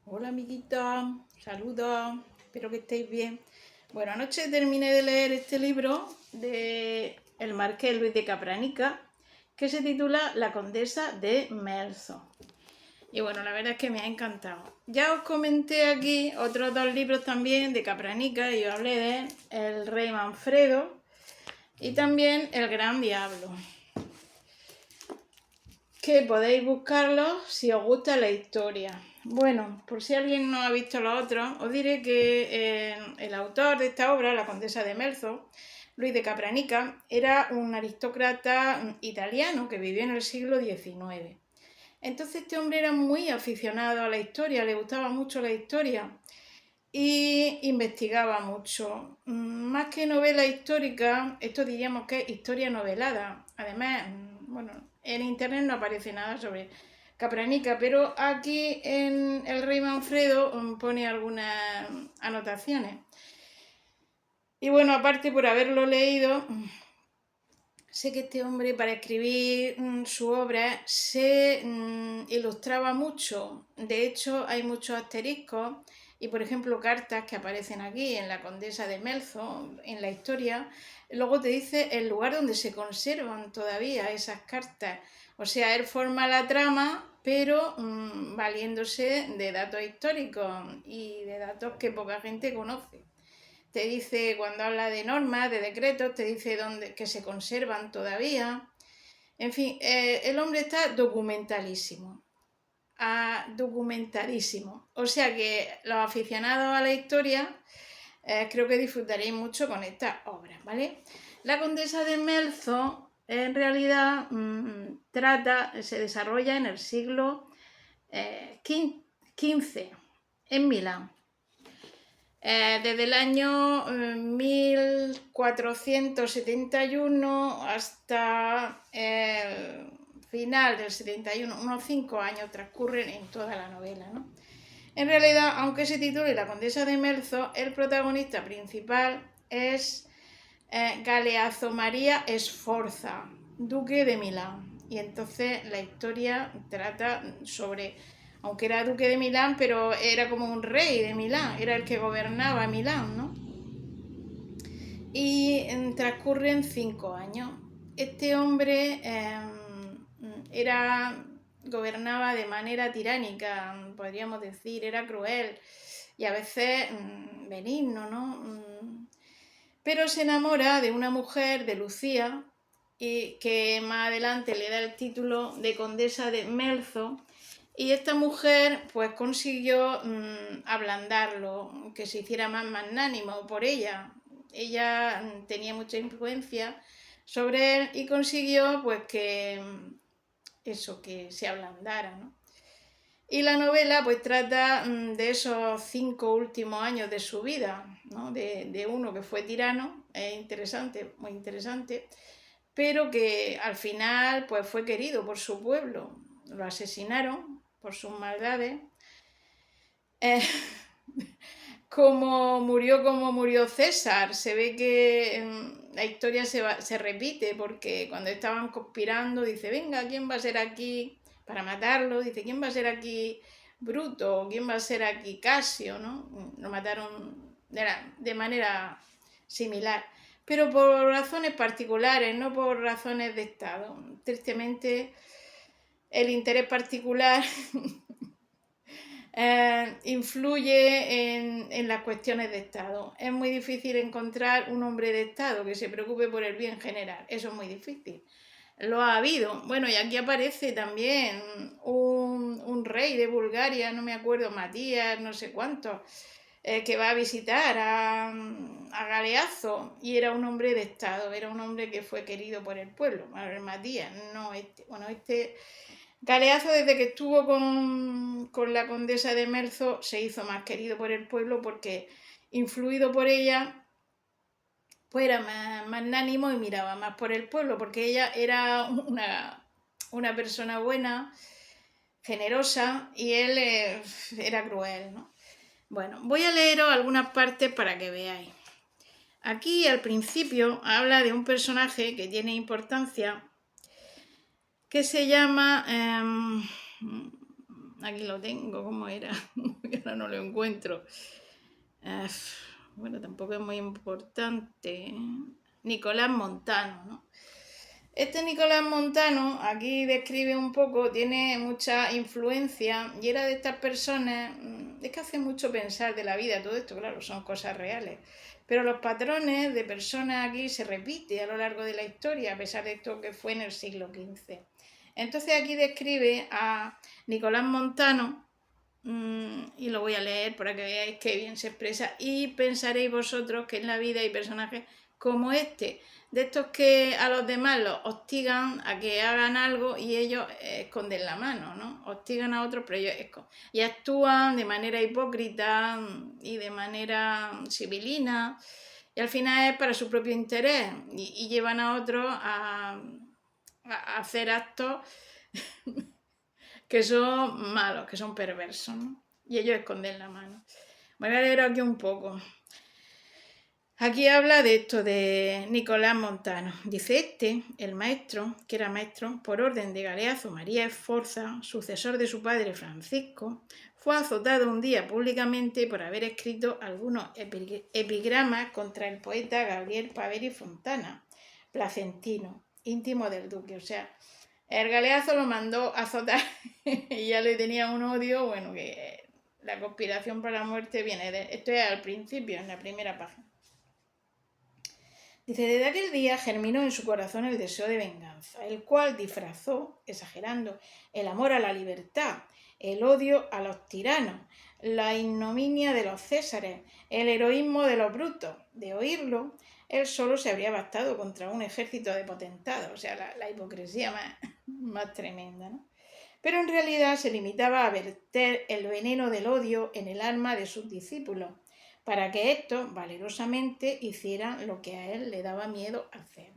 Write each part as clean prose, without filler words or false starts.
Hola amiguitos, saludos, espero que estéis bien. Bueno, anoche terminé de leer este libro de el marqués Luis de Capranica, que se titula La condesa de Melzo. Y bueno, la verdad es que me ha encantado. Ya os comenté aquí otros dos libros también de Capranica y os hablé de El rey Manfredo y también El gran diablo, que podéis buscarlos si os gusta la historia. Bueno, por si alguien no ha visto los otros, os diré que el autor de esta obra, La condesa de Melzo, Luis de Capranica, era un aristócrata italiano que vivió en el siglo XIX. Entonces este hombre era muy aficionado a la historia, le gustaba mucho la historia y investigaba mucho. Más que novela histórica, esto diríamos que es historia novelada. Además, bueno, en internet no aparece nada sobre Capranica, pero aquí en El Rey Manfredo pone algunas anotaciones. Y bueno, aparte por haberlo leído, sé que este hombre para escribir su obra se ilustraba mucho. De hecho, hay muchos asteriscos y, por ejemplo, cartas que aparecen aquí en la Condesa de Melzo, en la historia. Luego te dice el lugar donde se conservan todavía esas cartas. O sea, él forma la trama, pero valiéndose de datos históricos y de datos que poca gente conoce. Te dice, cuando habla de normas, de decretos, te dice dónde, que se conservan todavía. En fin, el hombre está documentalísimo. Documentadísimo. O sea que los aficionados a la historia creo que disfrutaréis mucho con esta obra, ¿vale? La condesa de Melzo en realidad se desarrolla en el siglo XV, en Milán. Desde el año 1471 hasta el final del 71, unos 5 años transcurren en toda la novela, ¿no? En realidad, aunque se titule La condesa de Melzo, el protagonista principal es Galeazzo María Sforza, duque de Milán. Y entonces la historia trata sobre, aunque era duque de Milán, pero era como un rey de Milán, era el que gobernaba Milán, ¿no? Y transcurren 5 años. Este hombre gobernaba de manera tiránica, podríamos decir, era cruel y a veces benigno, ¿no? Pero se enamora de una mujer, de Lucía, y que más adelante le da el título de condesa de Melzo, y esta mujer pues consiguió ablandarlo, que se hiciera más magnánimo por ella. Ella tenía mucha influencia sobre él y consiguió pues que eso, que se ablandara, ¿no? Y la novela pues trata de esos 5 últimos años de su vida, ¿no? De uno que fue tirano, es interesante, muy interesante, pero que al final pues fue querido por su pueblo. Lo asesinaron por sus maldades. Eh, como murió César, se ve que la historia se repite porque cuando estaban conspirando dice, venga, ¿quién va a ser aquí para matarlo? Dice, ¿quién va a ser aquí Bruto? ¿Quién va a ser aquí Casio? ¿No? Lo mataron de manera similar, pero por razones particulares, no por razones de Estado. Tristemente, el interés particular influye en las cuestiones de Estado. Es muy difícil encontrar un hombre de Estado que se preocupe por el bien general. Eso es muy difícil. Lo ha habido. Bueno, y aquí aparece también un rey de Bulgaria, no me acuerdo, Matías, no sé cuánto, que va a visitar a Galeazzo y era un hombre de Estado, era un hombre que fue querido por el pueblo. Matías, no este. Bueno, este Galeazzo, desde que estuvo con la condesa de Melzo, se hizo más querido por el pueblo porque, influido por ella, pues era más magnánimo y miraba más por el pueblo, porque ella era una persona buena, generosa, y él era cruel, ¿no? Bueno, voy a leeros algunas partes para que veáis. Aquí al principio habla de un personaje que tiene importancia, que se llama... aquí lo tengo, ¿cómo era? porque ahora no lo encuentro. Bueno, tampoco es muy importante. Nicolás Montano, ¿no? Este Nicolás Montano aquí describe un poco, tiene mucha influencia y era de estas personas, es que hace mucho pensar de la vida, todo esto, claro, son cosas reales, pero los patrones de personas aquí se repiten a lo largo de la historia, a pesar de esto que fue en el siglo XV. Entonces aquí describe a Nicolás Montano, y lo voy a leer para que veáis qué bien se expresa, y pensaréis vosotros que en la vida hay personajes como este, de estos que a los demás los hostigan a que hagan algo y ellos esconden la mano, ¿no? Hostigan a otros, pero ellos y actúan de manera hipócrita y de manera civilina, y al final es para su propio interés, y llevan a otros a hacer actos que son malos, que son perversos, ¿no? Y ellos esconden la mano. Me voy a leer aquí un poco. Aquí habla de esto de Nicolás Montano. Dice el maestro, que era maestro por orden de Galeazzo María Sforza, sucesor de su padre Francisco, fue azotado un día públicamente por haber escrito algunos epigramas contra el poeta Gabriel Paveri Fontana, placentino, íntimo del duque. O sea, el Galeazzo lo mandó a azotar y ya le tenía un odio, bueno, que la conspiración para la muerte viene de... Esto es al principio, en la primera página. Dice, desde aquel día germinó en su corazón el deseo de venganza, el cual disfrazó, exagerando, el amor a la libertad, el odio a los tiranos, la ignominia de los césares, el heroísmo de los brutos. De oírlo, él solo se habría bastado contra un ejército de potentados, o sea, la hipocresía más tremenda, ¿no? Pero en realidad se limitaba a verter el veneno del odio en el alma de sus discípulos, para que estos valerosamente hicieran lo que a él le daba miedo hacer.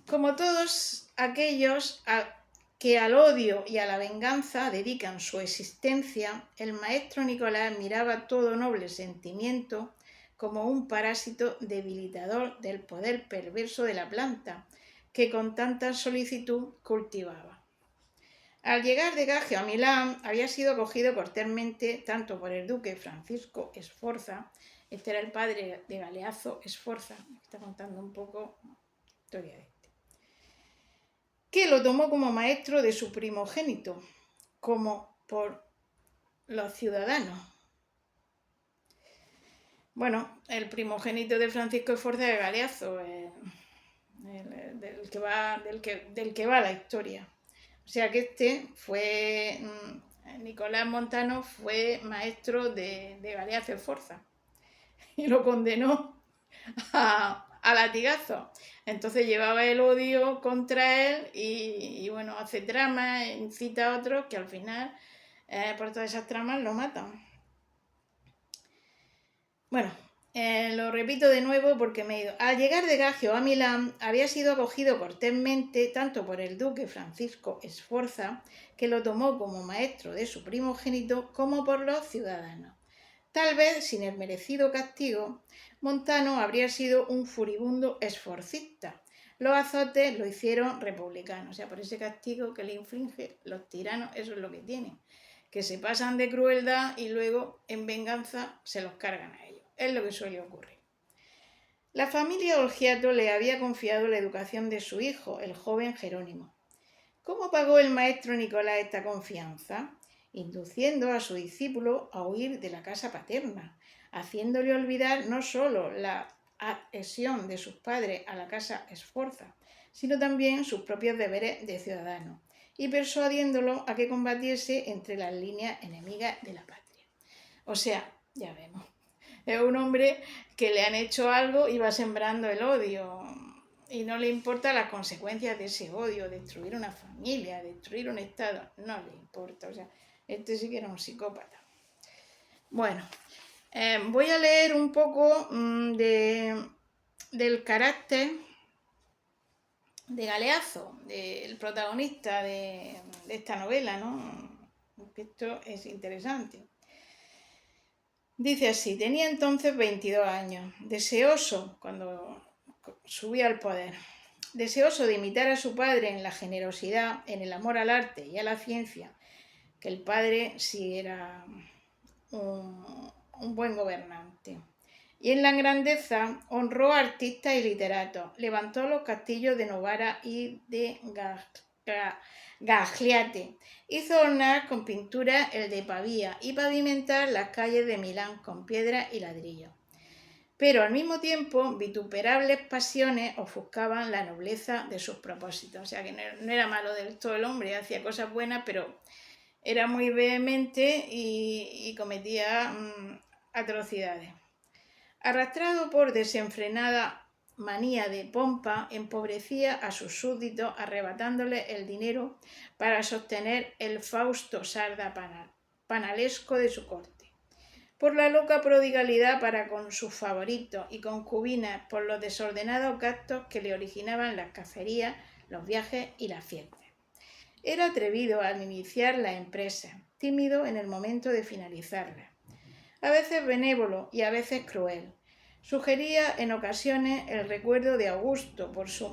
Como todos aquellos que al odio y a la venganza dedican su existencia, el maestro Nicolás miraba todo noble sentimiento como un parásito debilitador del poder perverso de la planta, que con tanta solicitud cultivaba. Al llegar de Gagio a Milán, había sido acogido cortésmente tanto por el duque Francisco Sforza, este era el padre de Galeazzo Sforza, está contando un poco la historia de este, que lo tomó como maestro de su primogénito, como por los ciudadanos. Bueno, el primogénito de Francisco Sforza de Galeazzo, del que va la historia. O sea que Nicolás Montano fue maestro de Galeazzo Sforza y lo condenó a latigazo. Entonces llevaba el odio contra él y bueno, hace tramas, incita a otros que al final, por todas esas tramas, lo matan. Bueno, lo repito de nuevo porque me he ido. Al llegar de Gagio a Milán, había sido acogido cortésmente tanto por el duque Francisco Sforza, que lo tomó como maestro de su primogénito, como por los ciudadanos. Tal vez, sin el merecido castigo, Montano habría sido un furibundo esforcista. Los azotes lo hicieron republicano, o sea, por ese castigo que le inflige los tiranos, eso es lo que tienen, que se pasan de crueldad y luego en venganza se los cargan a ellos. Es lo que suele ocurrir. La familia Olgiato le había confiado la educación de su hijo, el joven Jerónimo. ¿Cómo pagó el maestro Nicolás esta confianza? Induciendo a su discípulo a huir de la casa paterna, haciéndole olvidar no solo la adhesión de sus padres a la casa Sforza, sino también sus propios deberes de ciudadano, y persuadiéndolo a que combatiese entre las líneas enemigas de la patria. O sea, ya vemos, es un hombre que le han hecho algo y va sembrando el odio, y no le importa las consecuencias de ese odio, destruir una familia, destruir un estado, no le importa, o sea, este sí que era un psicópata. Bueno, voy a leer un poco del carácter de Galeazzo, del protagonista de esta novela, ¿no? Esto es interesante. Dice así, tenía entonces 22 años, deseoso cuando subía al poder. Deseoso de imitar a su padre en la generosidad, en el amor al arte y a la ciencia, que el padre sí era un buen gobernante. Y en la grandeza honró a artistas y literatos, levantó los castillos de Novara y de Gagliate, hizo ornar con pintura el de Pavía y pavimentar las calles de Milán con piedra y ladrillo. Pero al mismo tiempo vituperables pasiones ofuscaban la nobleza de sus propósitos. O sea que no era malo del todo el hombre, hacía cosas buenas, pero era muy vehemente y cometía atrocidades. Arrastrado por desenfrenada manía de pompa, empobrecía a sus súbditos arrebatándole el dinero para sostener el fausto sarda panalesco de su corte. Por la loca prodigalidad para con sus favoritos y concubinas, por los desordenados gastos que le originaban las cacerías, los viajes y las fiestas. Era atrevido al iniciar la empresa, tímido en el momento de finalizarla. A veces benévolo y a veces cruel. Sugería en ocasiones el recuerdo de Augusto por su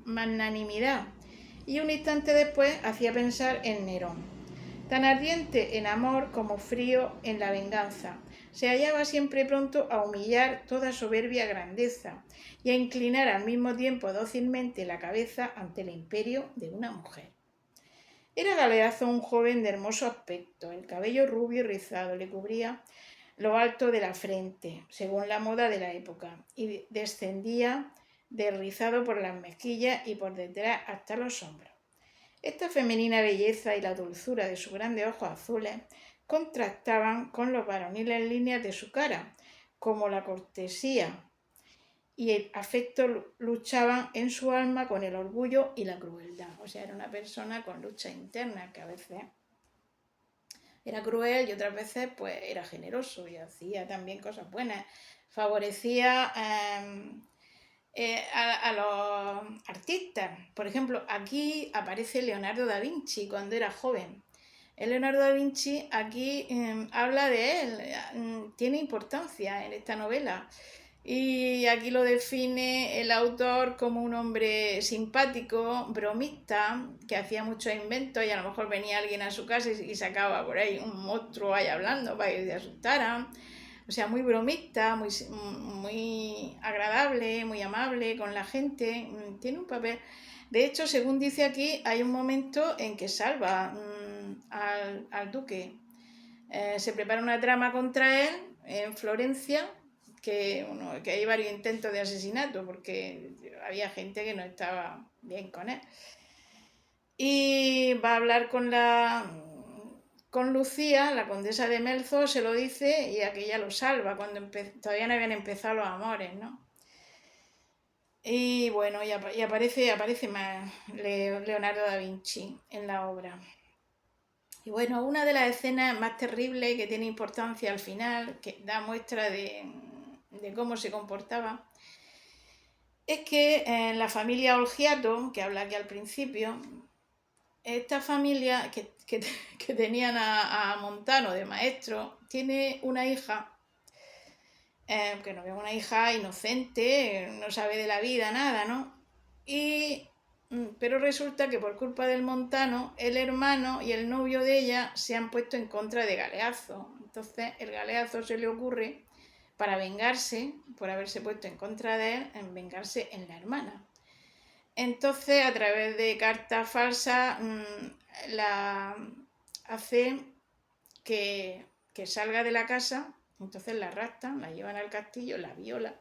magnanimidad y un instante después hacía pensar en Nerón. Tan ardiente en amor como frío en la venganza, se hallaba siempre pronto a humillar toda soberbia grandeza y a inclinar al mismo tiempo dócilmente la cabeza ante el imperio de una mujer. Era Galeazzo un joven de hermoso aspecto, el cabello rubio y rizado le cubría lo alto de la frente, según la moda de la época, y descendía derrizado por las mejillas y por detrás hasta los hombros. Esta femenina belleza y la dulzura de sus grandes ojos azules contrastaban con los varoniles líneas de su cara, como la cortesía y el afecto luchaban en su alma con el orgullo y la crueldad. O sea, era una persona con lucha interna que a veces era cruel y otras veces pues era generoso y hacía también cosas buenas. Favorecía a los artistas. Por ejemplo, aquí aparece Leonardo da Vinci cuando era joven. El Leonardo da Vinci aquí habla de él, tiene importancia en esta novela. Y aquí lo define el autor como un hombre simpático, bromista, que hacía muchos inventos y a lo mejor venía alguien a su casa y sacaba por ahí un monstruo ahí hablando para que se asustaran. O sea, muy bromista, muy agradable, muy amable con la gente. Tiene un papel. De hecho, según dice aquí, hay un momento en que salva al duque. Se prepara una trama contra él en Florencia, que hay varios intentos de asesinato porque había gente que no estaba bien con él. Y va a hablar con Lucía, la condesa de Melzo, se lo dice y aquella lo salva cuando todavía no habían empezado los amores, ¿no? Y bueno, y aparece más Leonardo da Vinci en la obra. Y bueno, una de las escenas más terribles que tiene importancia al final, que da muestra de cómo se comportaba, es que en la familia Olgiato, que habla aquí al principio, esta familia que tenían a Montano de maestro, tiene una hija, que no es una hija inocente, no sabe de la vida, nada, ¿no? Pero resulta que por culpa del Montano, el hermano y el novio de ella se han puesto en contra de Galeazzo. Entonces el Galeazzo se le ocurre, para vengarse, por haberse puesto en contra de él, en vengarse en la hermana. Entonces, a través de cartas falsas, la hace que salga de la casa, entonces la raptan, la llevan al castillo, la viola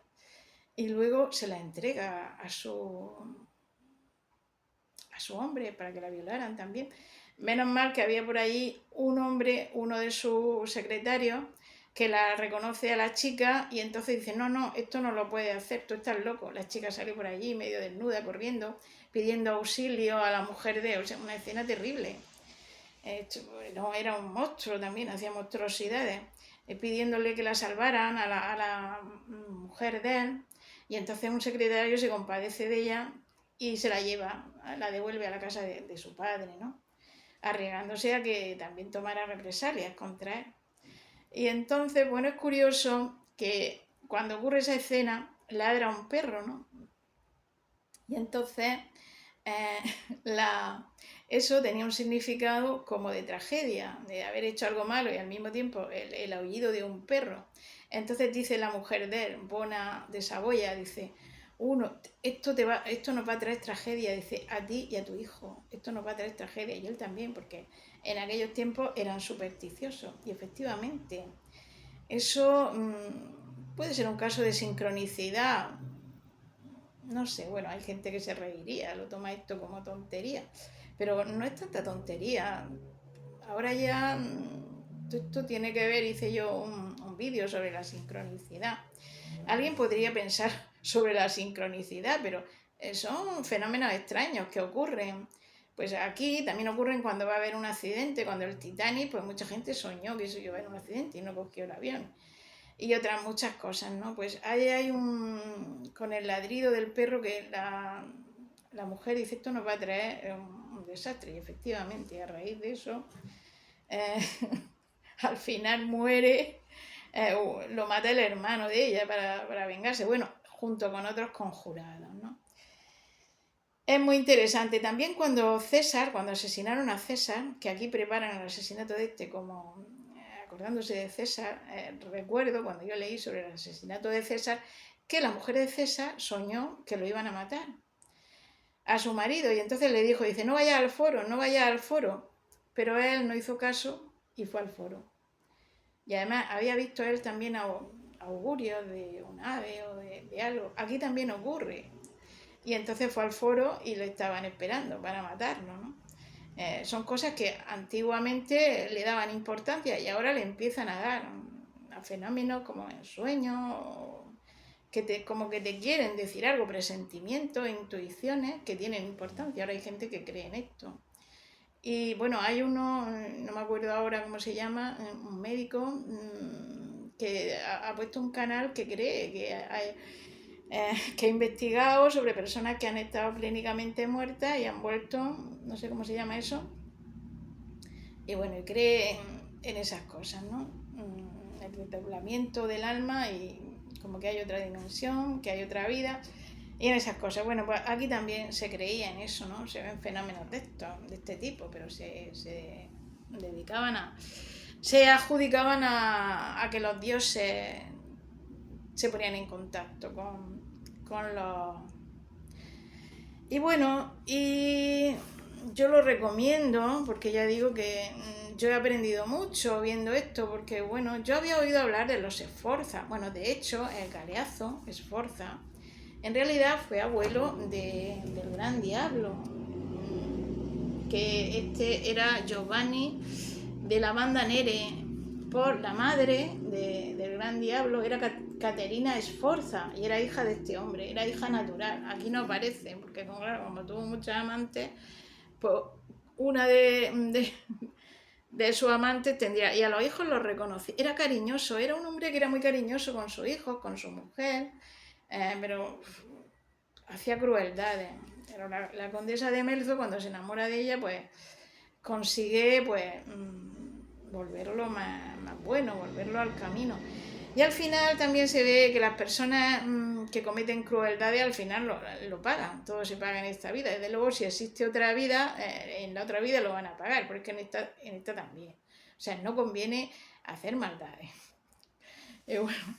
y luego se la entrega a su hombre para que la violaran también. Menos mal que había por allí un hombre, uno de sus secretarios, que la reconoce a la chica y entonces dice, no, esto no lo puedes hacer, tú estás loco. La chica sale por allí medio desnuda, corriendo, pidiendo auxilio a la mujer de... O sea, una escena terrible. No, era un monstruo también, hacía monstruosidades, pidiéndole que la salvaran a la mujer de él. Y entonces un secretario se compadece de ella y se la lleva, la devuelve a la casa de su padre, ¿no? Arriesgándose a que también tomara represalias contra él. Y entonces, bueno, es curioso que cuando ocurre esa escena, ladra un perro, ¿no? Y entonces eh, eso tenía un significado como de tragedia, de haber hecho algo malo y al mismo tiempo el aullido de un perro. Entonces dice la mujer de él, Bona de Saboya, dice, esto nos va a traer tragedia, dice, a ti y a tu hijo, esto nos va a traer tragedia, y él también, porque en aquellos tiempos eran supersticiosos, y efectivamente, eso puede ser un caso de sincronicidad, no sé, bueno, hay gente que se reiría, lo toma esto como tontería, pero no es tanta tontería. Ahora ya esto tiene que ver, hice yo un vídeo sobre la sincronicidad. Alguien podría pensar sobre la sincronicidad, pero son fenómenos extraños que ocurren. Pues aquí también ocurren cuando va a haber un accidente, cuando el Titanic, pues mucha gente soñó que eso iba a haber un accidente y no cogió el avión y otras muchas cosas, ¿no? Pues ahí hay con el ladrido del perro que la mujer dice, esto nos va a traer un desastre, y efectivamente a raíz de eso eh, al final muere, lo mata el hermano de ella para vengarse, bueno, junto con otros conjurados, ¿no? Es muy interesante. También cuando asesinaron a César, que aquí preparan el asesinato de este como acordándose de César, recuerdo cuando yo leí sobre el asesinato de César, que la mujer de César soñó que lo iban a matar a su marido y entonces le dijo, dice, no vaya al foro, no vaya al foro. Pero él no hizo caso y fue al foro. Y además había visto él también augurios de un ave o de algo. Aquí también ocurre. Y entonces fue al foro y lo estaban esperando para matarlo, ¿no? Son cosas que antiguamente le daban importancia y ahora le empiezan a dar a fenómenos como el sueño, como que te quieren decir algo, presentimientos, intuiciones que tienen importancia. Ahora hay gente que cree en esto. Y bueno, hay uno, no me acuerdo ahora cómo se llama, un médico que ha puesto un canal que cree que ha investigado sobre personas que han estado clínicamente muertas y han vuelto, no sé cómo se llama eso, y bueno, y cree en esas cosas, ¿no? El desdoblamiento del alma y como que hay otra dimensión, que hay otra vida, y en esas cosas. Bueno, pues aquí también se creía en eso, ¿no? Se ven fenómenos de este tipo, pero se dedicaban se adjudicaban a que los dioses se ponían en contacto con los... Y bueno, y yo lo recomiendo porque ya digo que yo he aprendido mucho viendo esto, porque bueno, yo había oído hablar de los Sforza. Bueno, de hecho, el Galeazzo, Sforza, en realidad fue abuelo del gran diablo, que este era Giovanni de la banda Nere, por la madre del gran diablo, era Caterina Sforza, y era hija de este hombre, era hija natural. Aquí no aparece, porque claro, como tuvo muchos amantes, pues una de sus amantes tendría, y a los hijos los reconocí. Era cariñoso, era un hombre que era muy cariñoso con sus hijos, con su mujer, pero hacía crueldades. Pero la condesa de Melzo, cuando se enamora de ella, pues consigue pues volverlo más bueno, volverlo al camino. Y al final también se ve que las personas que cometen crueldades al final lo pagan, todo se paga en esta vida. Desde luego, si existe otra vida, en la otra vida lo van a pagar, pero es que en esta también. O sea, no conviene hacer maldades. Bueno,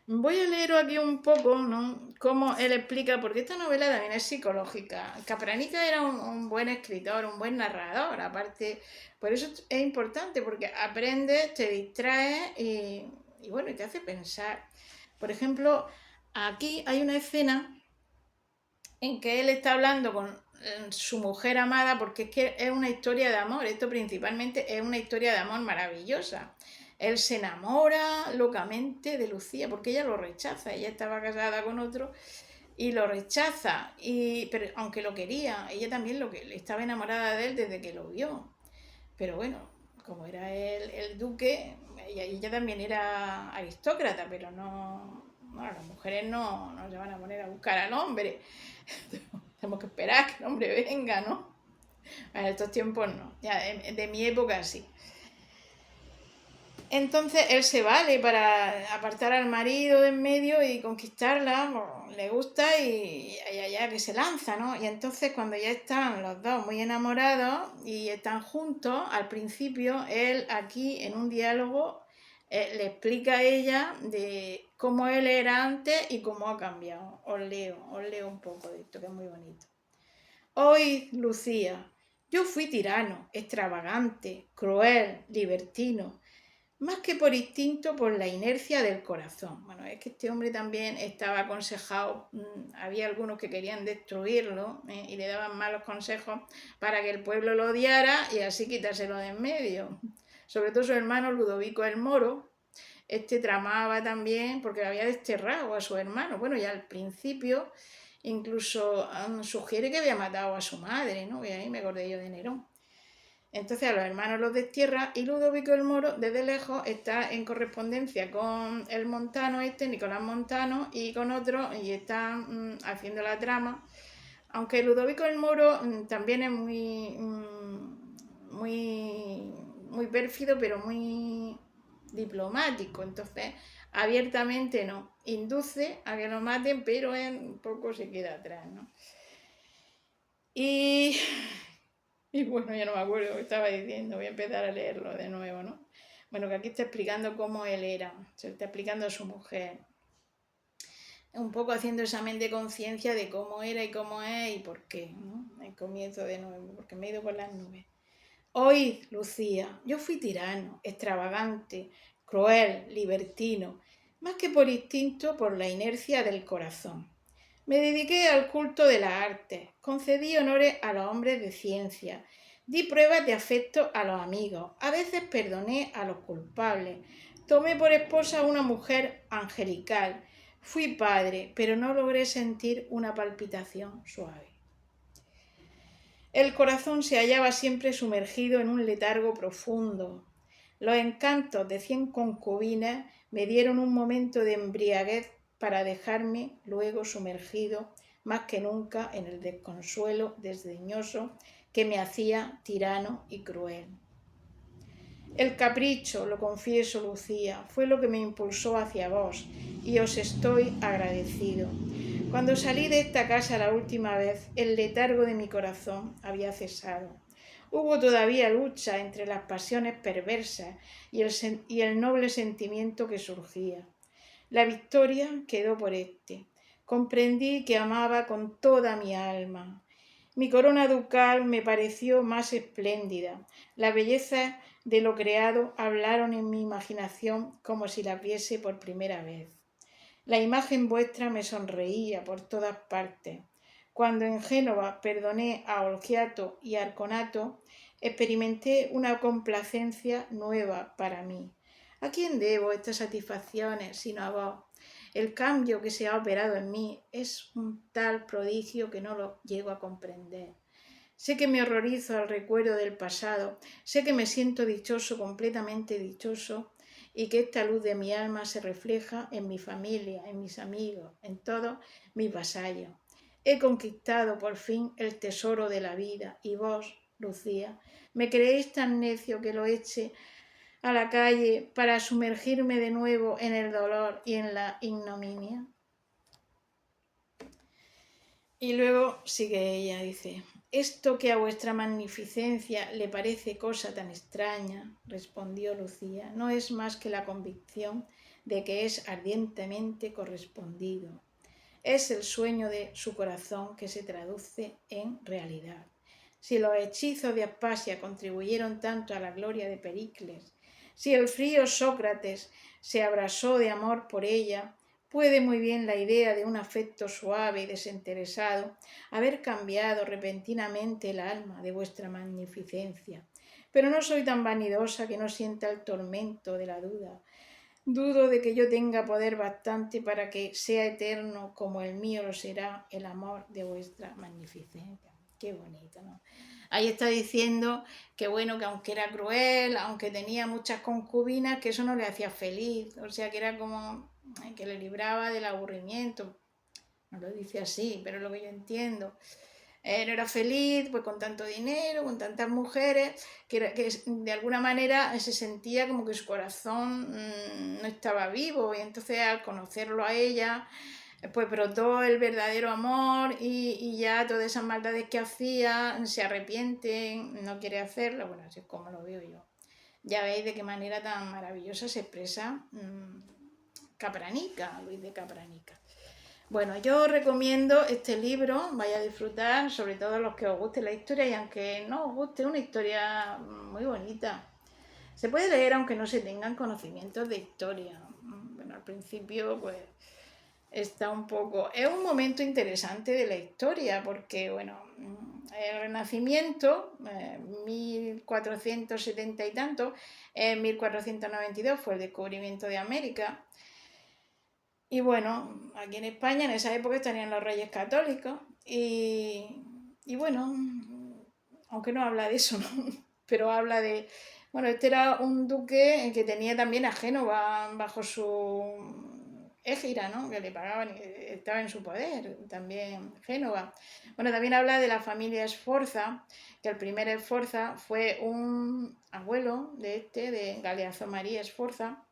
voy a leer aquí un poco, ¿no?, cómo él explica, porque esta novela también es psicológica. Capranica era un buen escritor, un buen narrador, aparte, por eso es importante, porque aprendes, te distraes y bueno, y te hace pensar. Por ejemplo, aquí hay una escena en que él está hablando con su mujer amada, porque es que es una historia de amor, esto principalmente es una historia de amor maravillosa. Él se enamora locamente de Lucía porque ella lo rechaza, ella estaba casada con otro y lo rechaza, pero aunque lo quería, ella también estaba enamorada de él desde que lo vio. Pero bueno, como era el duque, ella también era aristócrata, pero bueno, las mujeres no se van a poner a buscar al hombre. Tenemos que esperar que el hombre venga, ¿no? En estos tiempos no, ya de mi época sí. Entonces él se vale para apartar al marido de en medio y conquistarla, pues, le gusta y allá que se lanza, ¿no? Y entonces cuando ya están los dos muy enamorados y están juntos, al principio él aquí en un diálogo le explica a ella de cómo él era antes y cómo ha cambiado. Os leo un poco de esto que es muy bonito. Hoy, Lucía, yo fui tirano, extravagante, cruel, libertino, más que por instinto, por la inercia del corazón. Bueno, es que este hombre también estaba aconsejado, había algunos que querían destruirlo y le daban malos consejos para que el pueblo lo odiara y así quitárselo de en medio. Sobre todo su hermano Ludovico el Moro, este tramaba también porque había desterrado a su hermano. Bueno, ya al principio incluso sugiere que había matado a su madre, ¿no? Y ahí me acordé yo de Nerón. Entonces a los hermanos los destierra y Ludovico el Moro desde lejos está en correspondencia con el montano Nicolás Montano y con otros y están haciendo la trama. Aunque Ludovico el Moro también es muy pérfido, pero muy diplomático. Entonces abiertamente no, induce a que lo maten, pero un poco se queda atrás, ¿no? Y bueno, ya no me acuerdo lo que estaba diciendo, voy a empezar a leerlo de nuevo, ¿no? Bueno, que aquí está explicando cómo él era, se está explicando a su mujer, un poco haciendo examen de conciencia de cómo era y cómo es y por qué, ¿no? El comienzo de nuevo, porque me he ido por las nubes. Hoy, Lucía, yo fui tirano, extravagante, cruel, libertino, más que por instinto, por la inercia del corazón. Me dediqué al culto de las artes, concedí honores a los hombres de ciencia, di pruebas de afecto a los amigos, a veces perdoné a los culpables, tomé por esposa a una mujer angelical, fui padre, pero no logré sentir una palpitación suave. El corazón se hallaba siempre sumergido en un letargo profundo. Los encantos de 100 concubinas me dieron un momento de embriaguez para dejarme luego sumergido más que nunca en el desconsuelo desdeñoso que me hacía tirano y cruel. El capricho, lo confieso, Lucía, fue lo que me impulsó hacia vos y os estoy agradecido. Cuando salí de esta casa la última vez, el letargo de mi corazón había cesado. Hubo todavía lucha entre las pasiones perversas y el noble sentimiento que surgía. La victoria quedó por este. Comprendí que amaba con toda mi alma. Mi corona ducal me pareció más espléndida. La belleza de lo creado hablaron en mi imaginación como si la viese por primera vez. La imagen vuestra me sonreía por todas partes. Cuando en Génova perdoné a Olgiato y Arconato, experimenté una complacencia nueva para mí. ¿A quién debo estas satisfacciones sino a vos? El cambio que se ha operado en mí es un tal prodigio que no lo llego a comprender. Sé que me horrorizo al recuerdo del pasado, sé que me siento dichoso, completamente dichoso, y que esta luz de mi alma se refleja en mi familia, en mis amigos, en todos mis vasallos. He conquistado por fin el tesoro de la vida y vos, Lucía, me creéis tan necio que lo eche a la calle para sumergirme de nuevo en el dolor y en la ignominia. Y luego sigue ella, dice, esto que a vuestra magnificencia le parece cosa tan extraña, respondió Lucía, no es más que la convicción de que es ardientemente correspondido. Es el sueño de su corazón que se traduce en realidad. Si los hechizos de Aspasia contribuyeron tanto a la gloria de Pericles, si el frío Sócrates se abrasó de amor por ella, puede muy bien la idea de un afecto suave y desinteresado haber cambiado repentinamente el alma de vuestra magnificencia. Pero no soy tan vanidosa que no sienta el tormento de la duda. Dudo de que yo tenga poder bastante para que sea eterno como el mío lo será el amor de vuestra magnificencia. Qué bonito, ¿no? Ahí está diciendo que bueno, que aunque era cruel, aunque tenía muchas concubinas, que eso no le hacía feliz, o sea que era como que le libraba del aburrimiento. No lo dice así, pero es lo que yo entiendo. no era feliz pues con tanto dinero, con tantas mujeres, que de alguna manera se sentía como que su corazón no estaba vivo, y entonces al conocerlo a ella pues brotó el verdadero amor, y ya todas esas maldades que hacía se arrepienten, no quiere hacerlo. Bueno, así es como lo veo yo. Ya veis de qué manera tan maravillosa se expresa Capranica, Luis de Capranica. Bueno, yo os recomiendo este libro, vaya a disfrutar, sobre todo los que os guste la historia, y aunque no os guste, una historia muy bonita. Se puede leer aunque no se tengan conocimientos de historia. Bueno, al principio pues está un poco... Es un momento interesante de la historia porque, bueno, el Renacimiento, 1470 y tanto, en 1492 fue el descubrimiento de América. Y bueno, aquí en España en esa época estarían los reyes católicos y bueno, aunque no habla de eso, ¿no? Pero habla de... Bueno, este era un duque que tenía también a Génova bajo su égida, ¿no? Que le pagaban, estaba en su poder, también Génova. Bueno, también habla de la familia Sforza, que el primer Sforza fue un abuelo de Galeazzo María Sforza,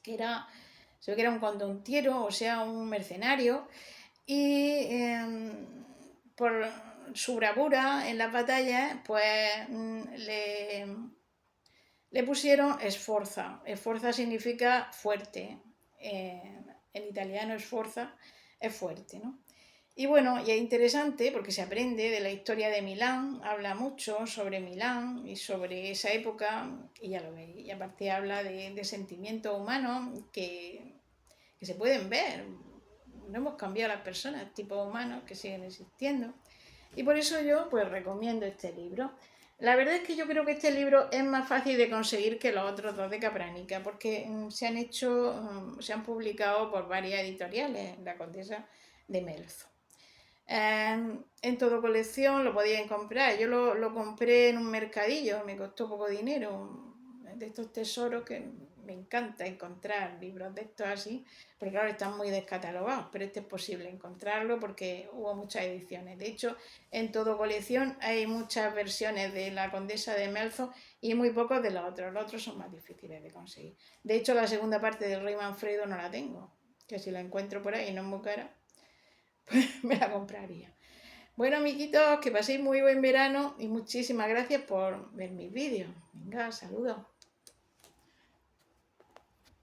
que era, se ve que era un condottiero, o sea, un mercenario, y por su bravura en las batallas, pues le pusieron Sforza. Sforza significa fuerte. En italiano Sforza es fuerte, ¿no? Y bueno, y es interesante porque se aprende de la historia de Milán, habla mucho sobre Milán y sobre esa época, y ya lo veis, y aparte habla de sentimientos humanos que se pueden ver. No hemos cambiado las personas, tipos humanos que siguen existiendo. Y por eso yo pues recomiendo este libro. La verdad es que yo creo que este libro es más fácil de conseguir que los otros dos de Capranica, porque se han publicado por varias editoriales, La Condesa de Melzo. En todo colección lo podían comprar. Yo lo compré en un mercadillo, me costó poco dinero, de estos tesoros que me encanta encontrar libros de estos así, porque claro, están muy descatalogados, pero este es posible encontrarlo porque hubo muchas ediciones. De hecho, en todo colección hay muchas versiones de La Condesa de Melzo y muy pocos de los otros son más difíciles de conseguir. De hecho, la segunda parte del Rey Manfredo no la tengo, que si la encuentro por ahí no es muy cara, pues me la compraría. Bueno, amiguitos, que paséis muy buen verano y muchísimas gracias por ver mis vídeos. Venga, saludos.